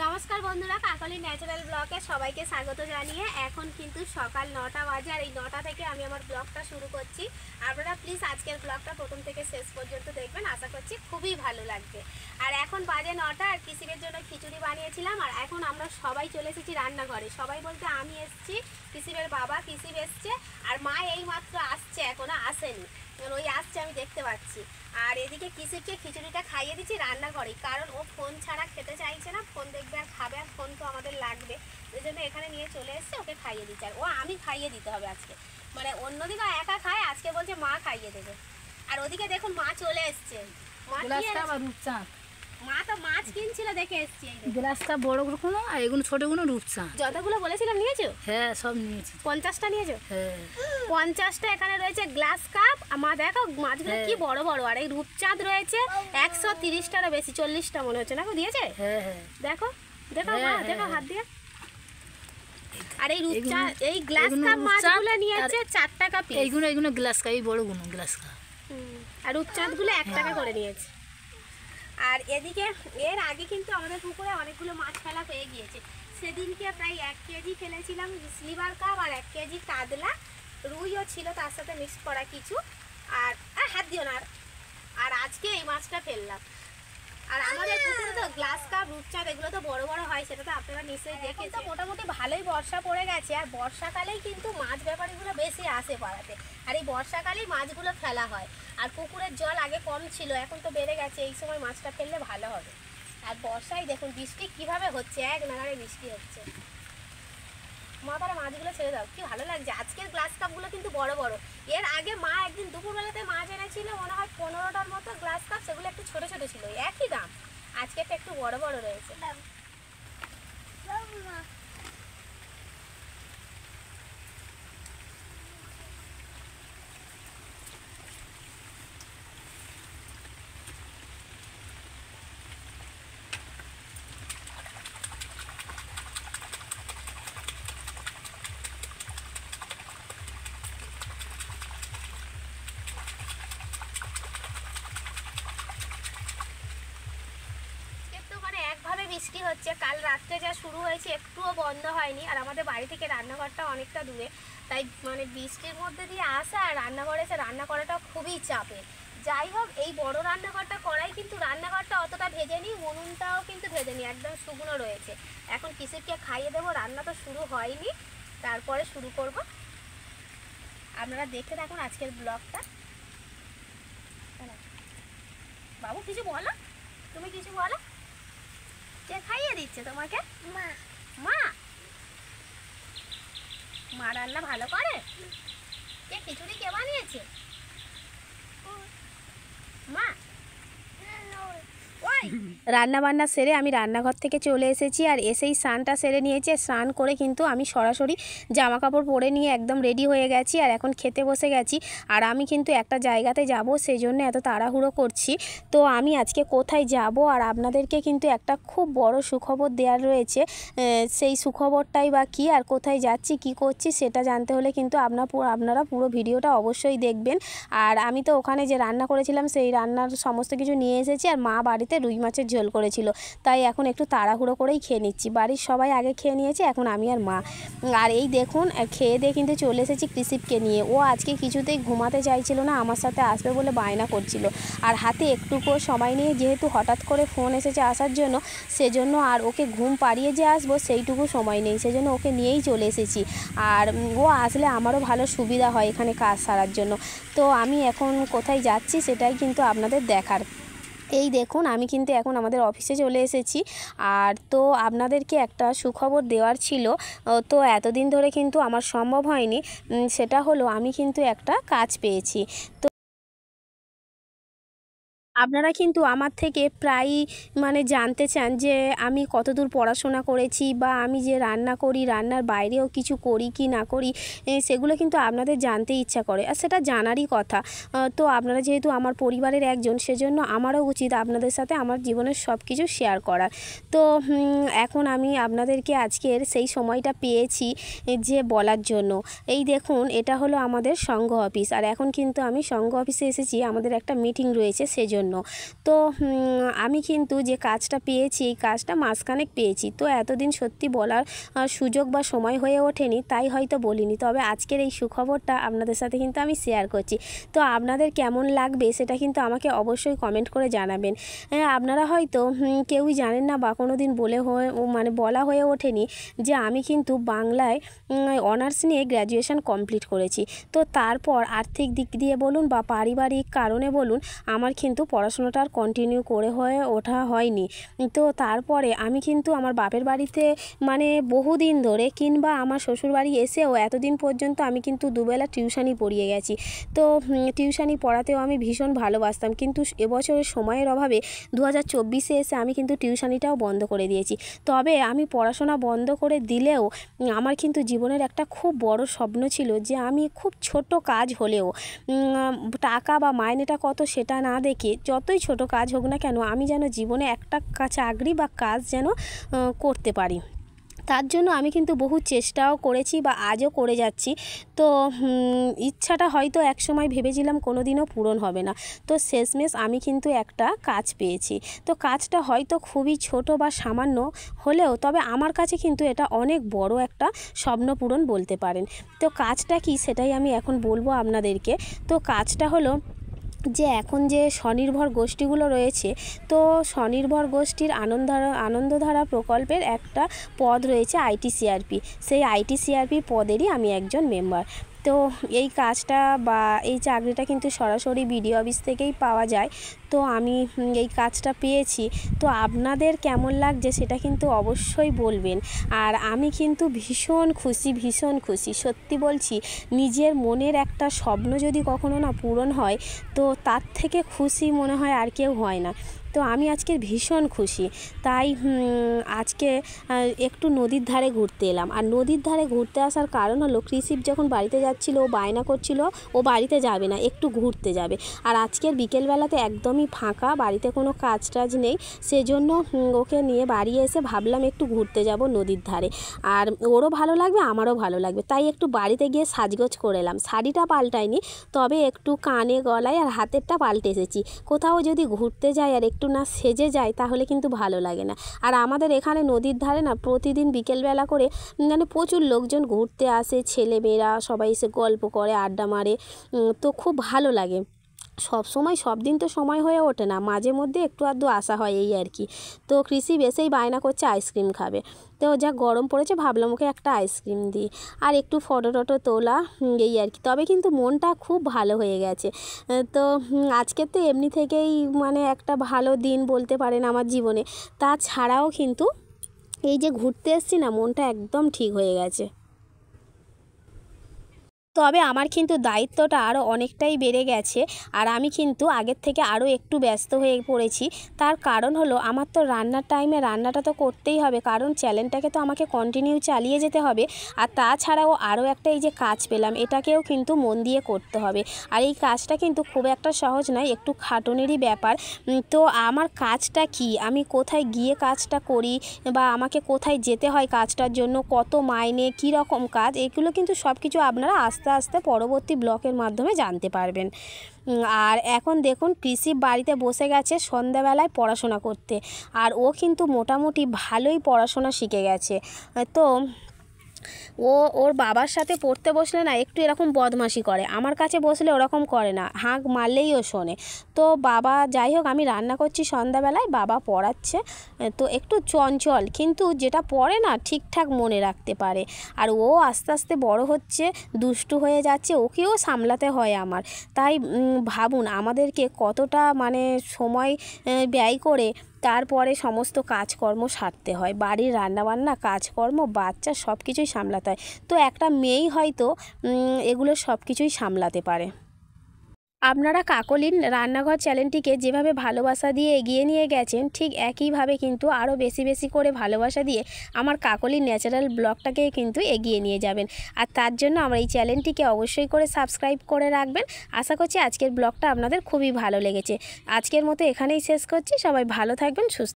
নমস্কার বন্ধুরা, কাকলি ন্যাচারাল ব্লগে সবাইকে স্বাগত জানিয়ে এখন কিন্তু সকাল 9টা বাজে। আর এই 9টা থেকে আমি আমার ব্লগটা শুরু করছি। আপনারা প্লিজ আজকের ব্লগটা প্রথম থেকে শেষ পর্যন্ত দেখবেন, আশা করছি খুবই ভালো লাগবে। আর এখন বাজে 9টা, আর কিসিবের জন্য খিচুড়ি বানিয়েছিলাম। আর এখন আমরা সবাই চলে এসেছি রান্নাঘরে। সবাই বলতে আমি এসেছি, কিসিবের বাবা, কিসিব এসছে, আর মা এই মাত্র আসছে, এখনো আসেনি, ওই আসছে আমি দেখতে পাচ্ছি। আর এদিকে কিসিবকে খিচুড়িটা খাইয়ে দিচ্ছি রান্নাঘরে, কারণ ও ফোন ছাড়া খেতে চাইছে না। ফোন দেখবে আর খাবে, আর ফোন তো আমাদের লাগবে, ওই জন্য এখানে নিয়ে চলে এসছে, ওকে খাইয়ে দিচ্ছে। আর ও আমি খাইয়ে দিতে হবে আজকে, মানে অন্যদিকে একা খায়, আজকে বলছে মা খাইয়ে দেবে। আর ওদিকে দেখুন মা চলে এসছে। মা তো মাছ কিনছিল, দেখে এসছি। গ্লাসটা বড় কোনো আর এগুলো ছোটগুলো রূপচা। যতগুলো বলেছিলাম নিয়েছো? হ্যাঁ, সব নিয়েছি। 50টা নিয়েছো? হ্যাঁ, 50টা এখানে রয়েছে গ্লাস কাপ। আমার দেখো মাছগুলো কি বড় বড়। আর এই রূপচাঁদ রয়েছে 130টারও বেশি, 40টা মনে হচ্ছে না, দিয়েছে? হ্যাঁ হ্যাঁ, দেখো দেখো মা, দেখো হাত দিয়ে। আর এই রূপচাঁদ, এই গ্লাস কাপ মাছগুলো নিয়েছে 4 টাকা পিস। এইগুলো গ্লাস কাপ, এই বড়গুলো গ্লাস কাপ। আর রূপচাঁদগুলো 1 টাকা করে নিয়েছে। আর এদিকে এর আগে কিন্তু আমাদের পুকুরে অনেকগুলো মাছ ফেলা হয়ে গিয়েছে। সেদিনকে প্রায় 1 কেজি ফেলেছিলাম স্লিভার কাপ, আর 1 কেজি কাতলা, রুইও ছিল তার সাথে মিক্স করা কিছু। আর হাত দিও না। আর আজকে এই মাছটা ফেললাম। আর আমাদের পুকুরে তো গ্লাস কাপ, রূপচাঁদ এগুলো তো বড় বড় হয়, সেটা তো আপনারা নিশ্চয়ই দেখেছেন। মোটামুটি ভালোই বর্ষা পড়ে গেছে, আর বর্ষাকালেই কিন্তু মাছ ব্যাপারীগুলো বেশি আসে পাড়াতে। আর এই বর্ষাকালেই মাছগুলো ফেলা হয়। আর পুকুরের জল আগে কম ছিল, এখন তো বেড়ে গেছে। এই সময় মাছটা ফেললে ভালো হবে। আর বর্ষায় দেখুন বৃষ্টি কিভাবে হচ্ছে, এক নাগাড়ে বৃষ্টি হচ্ছে। মা তারা মাছগুলো ছেড়ে দাও, কি ভালো লাগছে। আজকের গ্লাস কাপগুলো কিন্তু বড় বড়। এর আগে মা একদিন দুপুরবেলাতে মাছ এনেছিল, মনে হয় 15টার মতো গ্লাস কাপ, সেগুলো একটু ছোট ছোট ছিল, একই দাম। আজকে একটু বড় বড় রয়েছে। একভাবে বৃষ্টি হচ্ছে, কাল রাত্রে যা শুরু হয়েছে একটুও বন্ধ হয়নি। আর আমাদের বাড়ি থেকে রান্নাঘরটা অনেকটা দূরে, তাই মানে বৃষ্টির মধ্যে দিয়ে আসা আর রান্নাঘরে এসে রান্না করাটা খুবই চাপে। যাই হোক, এই বড় রান্নাঘরটা করাই কিন্তু রান্নাঘরটা অতটা ভেজেনি, উনুনটাও কিন্তু ভেজেনি, একদম শুকনো রয়েছে। এখন কিসিবকে খাইয়ে দেবো, রান্না তো শুরু হয়নি, তারপরে শুরু করব। আপনারা দেখে থাকুন আজকের ব্লগটা। বাবু কিছু বলো, তুমি কিছু বলো। কে খাইয়ে দিচ্ছে তোমাকে? মা। মা মা রান্না ভালো করে? কে খিচুড়ি কে বানিয়েছে? মা। রান্না বান্না সেরে আমি রান্নাঘর থেকে চলে এসেছি। আর এসেই স্নানটা সেরে নিয়েছি। স্নান করে কিন্তু আমি সরাসরি জামা কাপড় পরে নিয়ে একদম রেডি হয়ে গেছি, আর এখন খেতে বসে গেছি। আর আমি কিন্তু একটা জায়গাতে যাব, সেই জন্য এত তাড়াহুড়ো করছি। তো আমি আজকে কোথায় যাব, আর আপনাদেরকে কিন্তু একটা খুব বড় সুখবর দেওয়ার রয়েছে। সেই সুখবরটাই বা কী, আর কোথায় যাচ্ছি, কি করছি, সেটা জানতে হলে কিন্তু আপনারা পুরো ভিডিওটা অবশ্যই দেখবেন। আর আমি তো ওখানে যে রান্না করেছিলাম, সেই রান্নার সমস্ত কিছু নিয়ে এসেছি। আর মা বাড়িতে রুই মাছের ঝোল করেছিল, তাই এখন একটু তাড়াহুড়ো করেই খেয়ে নিচ্ছি। বাড়ির সবাই আগে খেয়ে নিয়েছে, এখন আমি আর মা। আর এই দেখুন খেয়ে দিয়ে কিন্তু চলে এসেছি কৃষিবকে নিয়ে। ও আজকে কিছুতেই ঘুমাতে চাইছিল না, আমার সাথে আসবে বলে বায়না করছিল। আর হাতে একটুকুও সময় নিয়ে, যেহেতু হঠাৎ করে ফোন এসেছে আসার জন্য, সেজন্য আর ওকে ঘুম পাড়িয়ে যে আসবো সেইটুকু সময় নেই, সেজন্য ওকে নিয়েই চলে এসেছি। আর ও আসলে আমারও ভালো সুবিধা হয় এখানে কাজ সারার জন্য। তো আমি এখন কোথায় যাচ্ছি সেটাই কিন্তু আপনাদের দেখার। এই দেখুন আমি কিন্তু এখন আমাদের অফিসে চলে এসেছি। আর তো আপনাদেরকে একটা সুখবর দেওয়ার ছিল, তো এতদিন ধরে কিন্তু আমার সম্ভব হয়নি। সেটা হলো আমি কিন্তু একটা কাজ পেয়েছি। তো আপনারা কিন্তু আমার থেকে প্রায়ই মানে জানতে চান যে আমি কতদূর পড়াশোনা করেছি, বা আমি যে রান্না করি, রান্নার বাইরেও কিছু করি কি না করি, সেগুলো কিন্তু আপনাদের জানতে ইচ্ছা করে, আর সেটা জানারই কথা। তো আপনারা যেহেতু আমার পরিবারের একজন, সেজন্য আমারও উচিত আপনাদের সাথে আমার জীবনের সব কিছু শেয়ার করার। তো এখন আমি আপনাদেরকে আজকের সেই সময়টা পেয়েছি যে বলার জন্য। এই দেখুন এটা হলো আমাদের সংঘ অফিস, আর এখন কিন্তু আমি সংঘ অফিসে এসেছি, আমাদের একটা মিটিং রয়েছে সেজন্য। জন্য। তো আমি কিন্তু যে কাজটা পেয়েছি এই কাজটা মাসখানেক পেয়েছি। তো এতদিন সত্যি বলার সুযোগ বা সময় হয়ে ওঠেনি, তাই হয়তো বলিনি। তবে আজকের এই সুখবরটা আপনাদের সাথে কিন্তু আমি শেয়ার করছি। তো আপনাদের কেমন লাগবে সেটা কিন্তু আমাকে অবশ্যই কমেন্ট করে জানাবেন। আপনারা হয়তো কেউই জানেন না বা কোনো দিন বলা হয়ে ওঠেনি যে আমি কিন্তু বাংলায় অনার্স নিয়ে গ্র্যাজুয়েশন কমপ্লিট করেছি। তো তারপর আর্থিক দিক দিয়ে বলুন বা পারিবারিক কারণে বলুন, আমার কিন্তু পড়াশোনাটা আর কন্টিনিউ করে হয়ে ওঠা হয়নি। তো তারপরে আমি কিন্তু আমার বাপের বাড়িতে বহুদিন ধরে কিংবা আমার শ্বশুরবাড়ি এসেও এতদিন পর্যন্ত আমি কিন্তু দুবেলা টিউশানি পড়িয়ে গেছি। তো টিউশানি পড়াতেও আমি ভীষণ ভালোবাসতাম, কিন্তু এবছরের সময়ের অভাবে 2024-এ এসে আমি কিন্তু টিউশানিটাও বন্ধ করে দিয়েছি। তবে আমি পড়াশোনা বন্ধ করে দিলেও আমার কিন্তু জীবনের একটা খুব বড় স্বপ্ন ছিল যে আমি খুব ছোট কাজ হলেও টাকা বা মাইনেটা কত সেটা না দেখে যতই ছোট কাজ হোক না কেন আমি যেন জীবনে একটা চাকরি বা কাজ যেন করতে পারি। তার জন্য আমি কিন্তু বহু চেষ্টাও করেছি বা আজও করে যাচ্ছি। তো ইচ্ছাটা হয়তো একসময় ভেবেছিলাম কোনো দিনও পূরণ হবে না। তো শেষমেশ আমি কিন্তু একটা কাজ পেয়েছি। তো কাজটা হয়তো খুবই ছোট বা সামান্য হলেও তবে আমার কাছে কিন্তু এটা অনেক বড় একটা স্বপ্ন পূরণ বলতে পারেন। তো কাজটা কি সেটাই আমি এখন বলবো আপনাদেরকে। তো কাজটা হলো যে এখন যে স্বনির্ভর গোষ্ঠীগুলো রয়েছে, তো স্বনির্ভর গোষ্ঠীর আনন্দধারা প্রকল্পের একটা পদ রয়েছে ITCRP। সেই ITCRP পদেরই আমি একজন মেম্বার। তো এই কাজটা বা এই চাকরিটা কিন্তু সরাসরি BDO অফিস থেকেই পাওয়া যায়। তো আমি এই কাজটা পেয়েছি। তো আপনাদের কেমন লাগছে সেটা কিন্তু অবশ্যই বলবেন। আর আমি কিন্তু ভীষণ খুশি সত্যি বলছি। নিজের মনের একটা স্বপ্ন যদি কখনো না পূরণ হয় তো তার থেকে খুশি মনে হয় আর কেউ হয় না। তো আমি আজকে ভীষণ খুশি। তাই আজকে একটু নদীর ধারে ঘুরতে এলাম। আর নদীর ধারে ঘুরতে আসার কারণ হলো কৃষিপ যখন বাড়িতে যাচ্ছিল ও বায়না করছিল ও বাড়িতে যাবে না, একটু ঘুরতে যাবে। আর আজকের বিকেলবেলাতে একদমই ফাঁকা, বাড়িতে কোনো কাজ টাজ নেই, সেজন্য ওকে নিয়ে বাড়ি এসে ভাবলাম একটু ঘুরতে যাব নদীর ধারে। আর ওরও ভালো লাগবে আমারও ভালো লাগবে, তাই একটু বাড়িতে গিয়ে সাজগোজ করে এলাম। শাড়িটা পাল্টাইনি, তবে একটু কানে গলায় আর হাতেরটা পাল্টে এসেছি। কোথাও যদি ঘুরতে যাই আর একটু না সেজে যায় তাহলে কিন্তু ভালো লাগে না। আর আমাদের এখানে নদীর ধারে না প্রতিদিন বিকেলবেলা করে প্রচুর লোকজন ঘুরতে আসে, ছেলেমেয়েরা সবাই এসে গল্প করে, আড্ডা মারে। তো খুব ভালো লাগে। সব দিন তো সময় হয়ে ওঠে না, মাঝে মধ্যে একটু আধটু আসা হয় এই আর কি। তো কৃষি বেশেই বায়না করছে আইসক্রিম খাবে। তো যা গরম পড়েছে ভাবলাম ওকে একটা আইসক্রিম দিই আর একটু ফটো টটো তোলা, এই আর কি। তবে কিন্তু মনটা খুব ভালো হয়ে গেছে। তো আজকে তো এমনি থেকেই একটা ভালো দিন বলতে পারেন আমার জীবনে। তাছাড়াও কিন্তু এই যে ঘুরতে এসেছি না, মনটা একদম ঠিক হয়ে গেছে। তবে আমার কিন্তু দায়িত্বটা আরও অনেকটাই বেড়ে গেছে। আর আমি কিন্তু আগের থেকে আরও একটু ব্যস্ত হয়ে পড়েছি। তার কারণ হলো আমার তো রান্নার টাইমে রান্নাটা তো করতেই হবে, কারণ চ্যানেলটাকে তো আমাকে কন্টিনিউ চালিয়ে যেতে হবে। আর তাছাড়াও আরও একটা এই যে কাজ পেলাম, এটাকেও কিন্তু মন দিয়ে করতে হবে। আর এই কাজটা কিন্তু খুব একটা সহজ নয়, একটু খাটুনেরই ব্যাপার। তো আমার কাজটা কি, আমি কোথায় গিয়ে কাজটা করি বা আমাকে কোথায় যেতে হয় কাজটার জন্য, কত মাইনে, কী রকম কাজ, এগুলো কিন্তু সব কিছু আপনারা আস্তে আস্তে পরবর্তী ব্লকের মাধ্যমে জানতে পারবেন। আর এখন দেখুন কৃষি বাড়িতে বসে গেছে সন্ধ্যাবেলায় পড়াশোনা করতে। আর ও কিন্তু মোটামুটি ভালোই পড়াশোনা শিখে গেছে। তো ওর বাবার সাথে পড়তে বসলে না একটু এরকম বদমাশি করে, আমার কাছে বসলে ওরকম করে না, হাঁক মারলেই ও শোনে। তো বাবা, যাই হোক, আমি রান্না করছি সন্ধ্যাবেলায়, বাবা পড়াচ্ছে। তো একটু চঞ্চল, কিন্তু যেটা পড়ে না ঠিকঠাক মনে রাখতে পারে। আর ও আস্তে আস্তে বড় হচ্ছে, দুষ্টু হয়ে যাচ্ছে, ওকেও সামলাতে হয় আমার। তাই ভাবুন আমাদেরকে কতটা সময় ব্যয় করে তারপরে সমস্ত কাজকর্ম সারতে হয়, বাড়ির রান্নাবান্না, কাজকর্ম, বাচ্চা সব কিছুই সামলাতে হয়। তো একটা মেয়েই হয়তো এগুলো সব কিছুই সামলাতে পারে। আপনারা কাকলিন রান্নাঘর চ্যানেলটিকে যেভাবে ভালোবাসা দিয়ে এগিয়ে নিয়ে গেছেন, ঠিক একইভাবে কিন্তু আরও বেশি বেশি করে ভালোবাসা দিয়ে আমার কাকলিন ন্যাচারাল ব্লগটাকে কিন্তু এগিয়ে নিয়ে যাবেন। আর তার জন্য আমার এই চ্যানেলটিকে অবশ্যই করে সাবস্ক্রাইব করে রাখবেন। আশা করছি আজকের ব্লগটা আপনাদের খুবই ভালো লেগেছে। আজকের মতো এখানেই শেষ করছি। সবাই ভালো থাকবেন, সুস্থ